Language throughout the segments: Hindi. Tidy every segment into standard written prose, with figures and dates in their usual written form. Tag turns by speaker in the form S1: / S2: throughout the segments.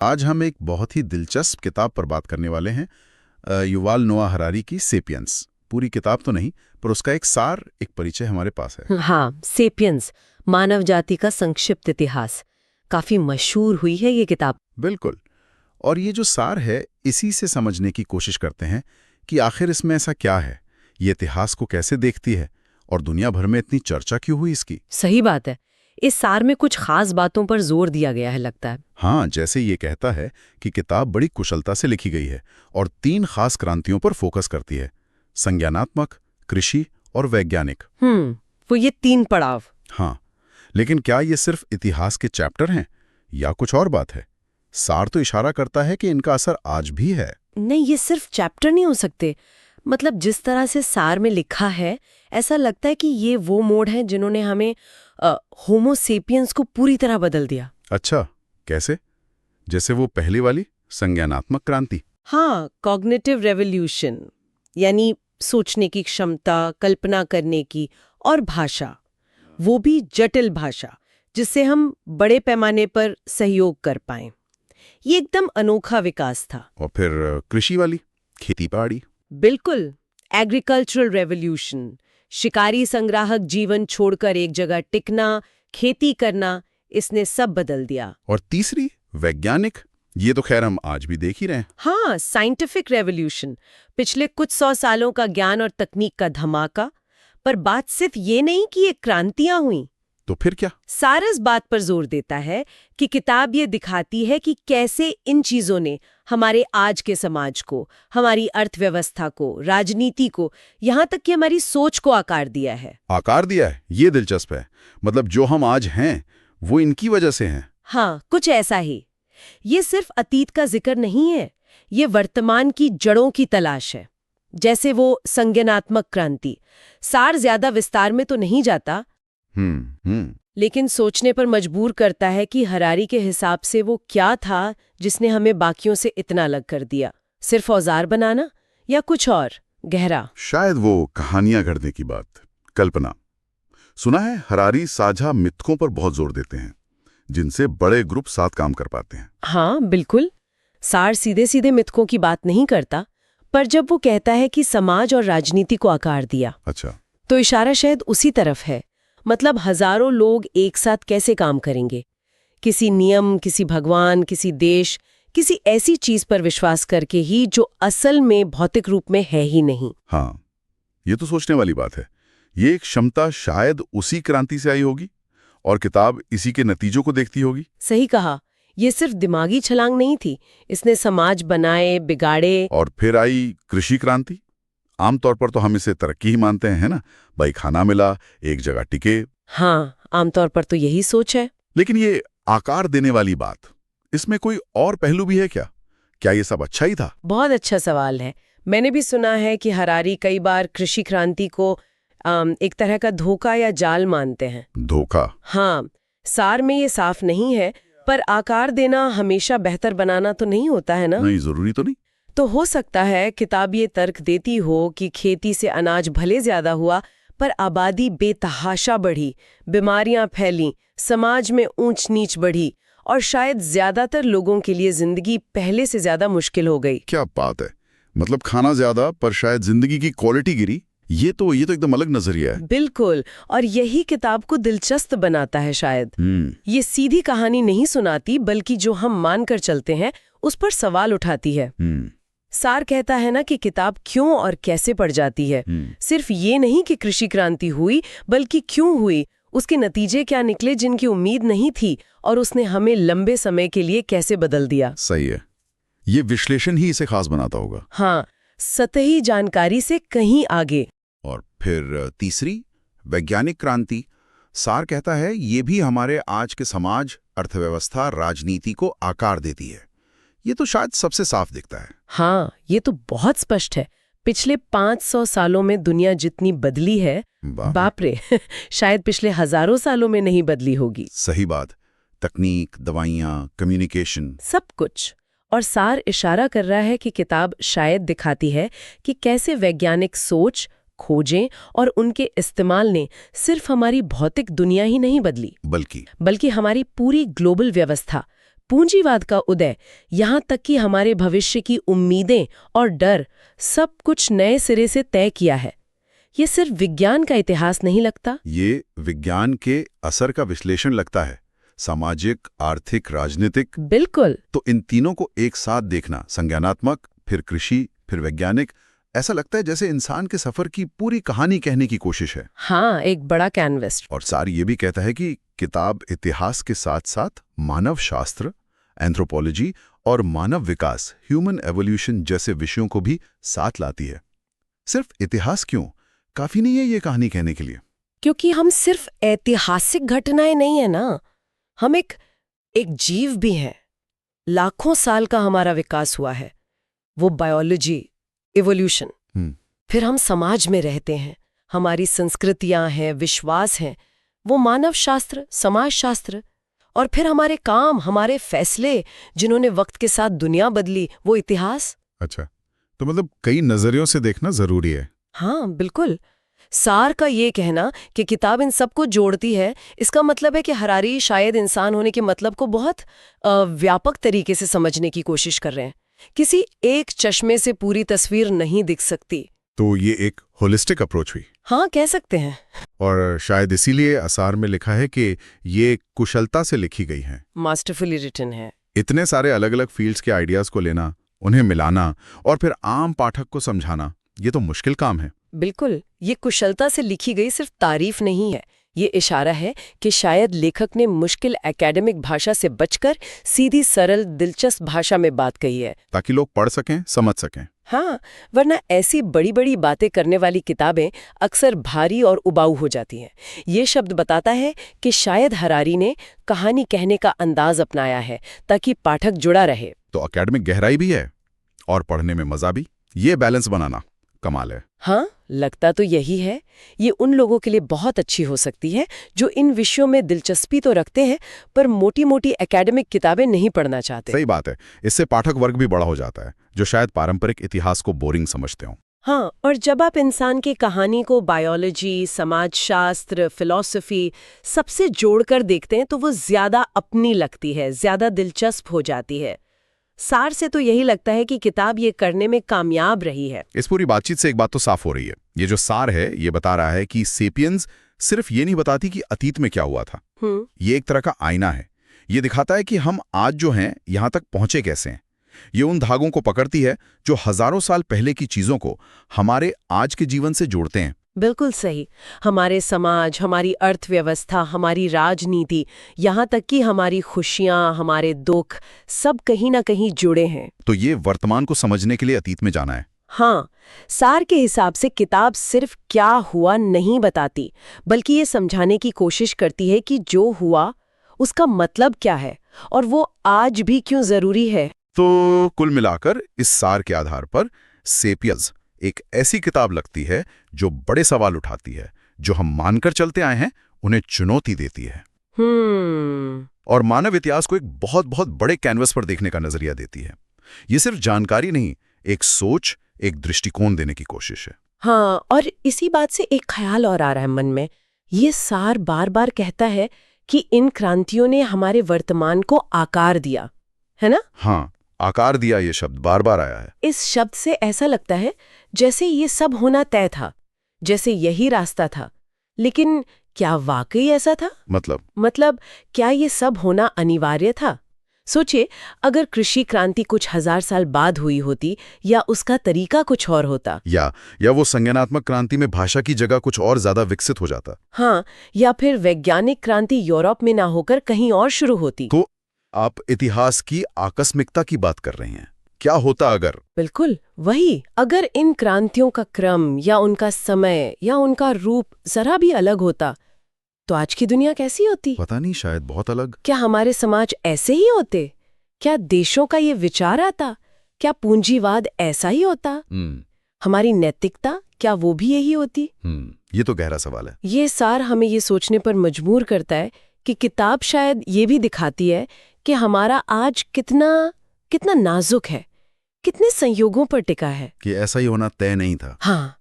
S1: आज हम एक बहुत ही दिलचस्प किताब पर बात करने वाले हैं, युवाल नोआ हरारी की सेपियंस। पूरी किताब तो नहीं, पर उसका एक सार, एक परिचय हमारे पास है।
S2: हाँ, सेपियंस, मानव जाति का संक्षिप्त इतिहास। काफी मशहूर हुई है ये किताब।
S1: बिल्कुल। और ये जो सार है, इसी से समझने की कोशिश करते हैं कि आखिर इसमें ऐसा क्या है, ये इतिहास को कैसे देखती है और दुनिया भर में इतनी चर्चा क्यों हुई इसकी।
S2: सही बात है। इस सार में कुछ खास बातों पर जोर दिया गया है लगता है।
S1: हाँ, जैसे ये कहता है कि किताब बड़ी कुशलता से लिखी गई है और 3 खास क्रांतियों पर फोकस करती है: संज्ञानात्मक, कृषि और वैज्ञानिक।
S2: वो ये 3 पड़ाव।
S1: हाँ, लेकिन क्या ये सिर्फ इतिहास के चैप्टर हैं या कुछ और बात है? सार तो इशारा करता है कि इनका असर आज भी है।
S2: नहीं, ये सिर्फ चैप्टर नहीं हो सकते। मतलब जिस तरह से सार में लिखा है, ऐसा लगता है कि ये वो मोड़ हैं जिन्होंने हमें होमो सेपियंस को पूरी तरह बदल दिया।
S1: अच्छा, कैसे? जैसे वो पहली वाली संज्ञानात्मक क्रांति।
S2: हाँ, कॉग्निटिव रेवोल्यूशन, यानी सोचने की क्षमता, कल्पना करने की, और भाषा, वो भी जटिल भाषा, जिससे हम बड़े पैमाने पर सहयोग कर पाएं। ये एकदम अनोखा विकास था।
S1: और फिर कृषि वाली, खेती बाड़ी।
S2: बिल्कुल, एग्रीकल्चरल रेवोल्यूशन, शिकारी संग्राहक जीवन छोड़कर एक जगह टिकना, खेती करना, इसने सब बदल दिया।
S1: और तीसरी वैज्ञानिक, ये तो खैर हम आज भी देख ही रहे हैं।
S2: हाँ, साइंटिफिक रेवोल्यूशन, पिछले कुछ 100 सालों का ज्ञान और तकनीक का धमाका। पर बात सिर्फ ये नहीं कि ये क्रांतियां हुई।
S1: तो फिर क्या?
S2: सारा इस बात पर जोर देता है कि किताब ये दिखाती है कि कैसे इन चीजों ने हमारे आज के समाज को, हमारी अर्थव्यवस्था को, राजनीति को, यहाँ तक कि हमारी सोच को आकार दिया है।
S1: आकार दिया है, ये दिलचस्प है। मतलब जो हम आज हैं वो इनकी वजह से हैं।
S2: हाँ, कुछ ऐसा ही। ये सिर्फ अतीत का जिक्र नहीं है, ये वर्तमान की जड़ों की तलाश है। जैसे वो संज्ञानात्मक क्रांति, सार ज्यादा विस्तार में तो नहीं जाता, लेकिन सोचने पर मजबूर करता है कि हरारी के हिसाब से वो क्या था जिसने हमें बाकियों से इतना अलग कर दिया। सिर्फ औजार बनाना या कुछ और गहरा?
S1: शायद वो कहानियां गढ़ने की बात, कल्पना। सुना है हरारी साझा मिथकों पर बहुत जोर देते हैं, जिनसे बड़े ग्रुप साथ काम कर पाते हैं।
S2: हाँ, बिल्कुल। सार सीधे सीधे मिथकों की बात नहीं करता, पर जब वो कहता है कि समाज और राजनीति को आकार दिया,
S1: अच्छा,
S2: तो इशारा शायद उसी तरफ है। मतलब हजारों लोग एक साथ कैसे काम करेंगे, किसी नियम, किसी भगवान, किसी देश, किसी ऐसी चीज पर विश्वास करके ही जो असल में भौतिक रूप में है ही नहीं।
S1: हाँ, ये तो सोचने वाली बात है। ये एक क्षमता शायद उसी क्रांति से आई होगी और किताब इसी के नतीजों को देखती होगी।
S2: सही कहा। ये सिर्फ दिमागी छलांग नहीं थी, इसने समाज बनाए, बिगाड़े।
S1: और फिर आई कृषि क्रांति। आमतौर पर तो हम इसे तरक्की ही मानते हैं, है ना? भाई खाना मिला, एक जगह टिके।
S2: हाँ, आमतौर पर तो यही सोच है।
S1: लेकिन ये आकार देने वाली बात, इसमें कोई और पहलू भी है क्या? क्या ये सब अच्छा ही था?
S2: बहुत अच्छा सवाल है। मैंने भी सुना है कि हरारी कई बार कृषि क्रांति को एक तरह का धोखा या जाल मानते हैं।
S1: धोखा?
S2: हाँ, सार में ये साफ नहीं है, पर आकार देना हमेशा बेहतर बनाना तो नहीं होता है ना?
S1: नहीं, जरूरी तो नहीं।
S2: तो हो सकता है किताब ये तर्क देती हो कि खेती से अनाज भले ज्यादा हुआ, पर आबादी बेतहाशा बढ़ी, बीमारियां फैलीं, समाज में ऊंच नीच बढ़ी, और शायद ज्यादातर लोगों के लिए जिंदगी पहले से ज्यादा मुश्किल हो गई।
S1: क्या बात है! मतलब खाना ज्यादा पर शायद जिंदगी की क्वालिटी गिरी। ये तो एकदम अलग नजरिया है।
S2: बिल्कुल, और यही किताब को दिलचस्प बनाता है शायद। ये सीधी कहानी नहीं सुनाती, बल्कि जो हम मानकर चलते हैं उस पर सवाल उठाती है। सार कहता है ना कि किताब क्यों और कैसे पढ़ जाती है। सिर्फ ये नहीं कि कृषि क्रांति हुई, बल्कि क्यों हुई, उसके नतीजे क्या निकले जिनकी उम्मीद नहीं थी, और उसने हमें लंबे समय के लिए कैसे बदल दिया।
S1: सही है, ये विश्लेषण ही इसे खास बनाता होगा।
S2: हाँ, सतही जानकारी से कहीं आगे।
S1: और फिर तीसरी वैज्ञानिक क्रांति, सार कहता है ये भी हमारे आज के समाज, अर्थव्यवस्था, राजनीति को आकार देती है। ये तो शायद सबसे साफ दिखता है।
S2: हाँ, ये तो बहुत स्पष्ट है। पिछले 500 सालों में दुनिया जितनी बदली है, बाप रे शायद पिछले हजारों सालों में नहीं बदली होगी।
S1: सही बात। तकनीक, दवाइयाँ, कम्युनिकेशन,
S2: सब कुछ। और सार इशारा कर रहा है कि किताब शायद दिखाती है कि कैसे वैज्ञानिक सोच, खोजें और उनके इस्तेमाल ने सिर्फ हमारी भौतिक दुनिया ही नहीं बदली,
S1: बल्कि
S2: हमारी पूरी ग्लोबल व्यवस्था, पूंजीवाद का उदय, यहाँ तक कि हमारे भविष्य की उम्मीदें और डर, सब कुछ नए सिरे से तय किया है। ये सिर्फ विज्ञान का इतिहास नहीं लगता।
S1: ये विज्ञान के असर का विश्लेषण लगता है, सामाजिक, आर्थिक, राजनीतिक।
S2: बिल्कुल।
S1: तो इन तीनों को एक साथ देखना, संज्ञानात्मक, फिर कृषि, फिर वैज्ञानिक, ऐसा लगता है जैसे इंसान के सफर की पूरी कहानी कहने की कोशिश है।
S2: हाँ, एक बड़ा कैनवस।
S1: और सार ये भी कहता है कि किताब इतिहास के साथ साथ मानव शास्त्र, एंथ्रोपोलॉजी और मानव विकास, ह्यूमन एवोल्यूशन जैसे विषयों को भी साथ लाती है। सिर्फ इतिहास क्यों, काफी नहीं है ये कहानी कहने के लिए।
S2: क्योंकि हम सिर्फ ऐतिहासिक घटनाएं नहीं है ना, हम एक जीव भी हैं। लाखों साल का हमारा विकास हुआ है, वो बायोलॉजी, इवोल्यूशन। फिर हम समाज में रहते हैं, हमारी संस्कृतियां हैं, विश्वास हैं, वो मानव शास्त्र, समाज शास्त्र। और फिर हमारे काम, हमारे फैसले, जिन्होंने वक्त के साथ दुनिया बदली, वो इतिहास।
S1: अच्छा, तो मतलब कई नजरियों से देखना जरूरी है।
S2: हाँ, बिल्कुल। सार का ये कहना कि किताब इन सबको जोड़ती है, इसका मतलब है कि हरारी शायद इंसान होने के मतलब को बहुत व्यापक तरीके से समझने की कोशिश कर रहे हैं। किसी एक चश्मे से पूरी तस्वीर नहीं दिख सकती।
S1: तो ये एक होलिस्टिक अप्रोच हुई।
S2: हाँ, कह सकते हैं।
S1: और शायद इसीलिए आसार में लिखा है कि ये कुशलता से लिखी गई है,
S2: मास्टरफुली रिटन है।
S1: इतने सारे अलग अलग फील्ड्स के आइडियाज को लेना, उन्हें मिलाना और फिर आम पाठक को समझाना, ये तो मुश्किल काम है।
S2: बिल्कुल, ये कुशलता से लिखी गई सिर्फ तारीफ नहीं है, ये इशारा है कि शायद लेखक ने मुश्किल एकेडमिक भाषा से बचकर सीधी, सरल, दिलचस्प भाषा में बात कही है,
S1: ताकि लोग पढ़ सकें, समझ सकें।
S2: हाँ, वरना ऐसी बड़ी बड़ी बातें करने वाली किताबें अक्सर भारी और उबाऊ हो जाती हैं। ये शब्द बताता है कि शायद हरारी ने कहानी कहने का अंदाज अपनाया है ताकि पाठक जुड़ा रहे।
S1: तो एकेडमिक गहराई भी है और पढ़ने में मजा भी, ये बैलेंस बनाना कमाल है।
S2: हाँ, लगता तो यही है। ये उन लोगों के लिए बहुत अच्छी हो सकती है जो इन विषयों में दिलचस्पी तो रखते हैं पर मोटी मोटी एकेडमिक किताबें नहीं पढ़ना चाहते।
S1: सही बात है, इससे पाठक वर्ग भी बड़ा हो जाता है जो शायद पारंपरिक इतिहास को बोरिंग समझते हो।
S2: हाँ, और जब आप इंसान की कहानी को बायोलॉजी, समाजशास्त्र, फिलॉसफी सबसे जोड़कर देखते हैं तो वो ज्यादा अपनी लगती है, ज्यादा दिलचस्प हो जाती है। सार से तो यही लगता है कि किताब ये करने में कामयाब रही है।
S1: इस पूरी बातचीत से एक बात तो साफ हो रही है, ये जो सार है ये बता रहा है कि सेपियंस सिर्फ ये नहीं बताती कि अतीत में क्या हुआ था, ये एक तरह का आईना है। ये दिखाता है कि हम आज जो हैं यहाँ तक पहुंचे कैसे हैं। ये उन धागों को पकड़ती है जो हजारों साल पहले की चीजों को हमारे आज के जीवन से जोड़ते हैं।
S2: बिल्कुल सही। हमारे समाज, हमारी अर्थव्यवस्था, हमारी राजनीति, यहाँ तक कि हमारी खुशियाँ, हमारे दुख, सब कहीं ना कहीं जुड़े हैं।
S1: तो ये वर्तमान को समझने के लिए अतीत में जाना है।
S2: हाँ, सार के हिसाब से किताब सिर्फ क्या हुआ नहीं बताती, बल्कि ये समझाने की कोशिश करती है कि जो हुआ उसका मतलब क्या है और वो आज भी क्यों जरूरी है।
S1: तो कुल मिलाकर इस सार के आधार पर सेपियंस एक ऐसी किताब लगती है जो बड़े सवाल उठाती है, जो हम मानकर चलते आए हैं, उन्हें चुनौती देती है और मानव इतिहास को एक बहुत बहुत बड़े कैनवस पर देखने का नजरिया देती है। ये सिर्फ जानकारी नहीं, एक सोच, एक दृष्टिकोण देने की कोशिश है।
S2: हाँ, और इसी बात से एक ख्याल और आ रहा है मन में। ये सार बार बार कहता है कि इन क्रांतियों ने हमारे वर्तमान को आकार दिया, है ना?
S1: हाँ, आकार दिया, ये शब्द बार बार आया है।
S2: इस शब्द से ऐसा लगता है जैसे ये सब होना तय था, जैसे यही रास्ता था। लेकिन क्या वाकई ऐसा था? मतलब क्या ये सब होना अनिवार्य था? सोचिए, अगर कृषि क्रांति कुछ हजार साल बाद हुई होती या उसका तरीका कुछ और होता,
S1: या वो संज्ञानात्मक क्रांति में भाषा की जगह कुछ और ज्यादा विकसित हो जाता।
S2: हाँ, या फिर वैज्ञानिक क्रांति यूरोप में ना होकर कहीं और शुरू होती।
S1: तो आप इतिहास की आकस्मिकता की बात कर रहे हैं। क्या होता अगर?
S2: बिल्कुल वही। अगर इन क्रांतियों का क्रम या उनका समय या उनका रूप जरा भी अलग होता तो आज की दुनिया कैसी होती?
S1: पता नहीं, शायद बहुत अलग।
S2: क्या हमारे समाज ऐसे ही होते? क्या देशों का ये विचार आता? क्या पूंजीवाद ऐसा ही होता? हमारी नैतिकता, क्या वो भी यही होती?
S1: ये तो गहरा सवाल है।
S2: ये सार हमें ये सोचने पर मजबूर करता है कि किताब शायद ये भी दिखाती है कि हमारा आज कितना नाजुक है, कितने संयोगों पर टिका है,
S1: कि ऐसा ही होना तय नहीं था।
S2: हाँ,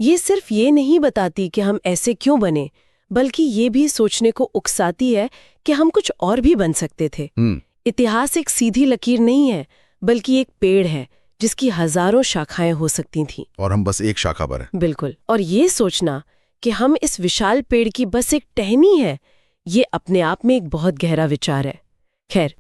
S2: ये सिर्फ ये नहीं बताती कि हम ऐसे क्यों बने, बल्कि ये भी सोचने को उकसाती है कि हम कुछ और भी बन सकते थे। इतिहास एक सीधी लकीर नहीं है, बल्कि एक पेड़ है जिसकी हजारों शाखाएं हो सकती थीं।
S1: और हम बस एक शाखा पर हैं।
S2: बिल्कुल। और ये सोचना कि हम इस विशाल पेड़ की बस एक टहनी है, ये अपने आप में एक बहुत गहरा विचार है। खैर,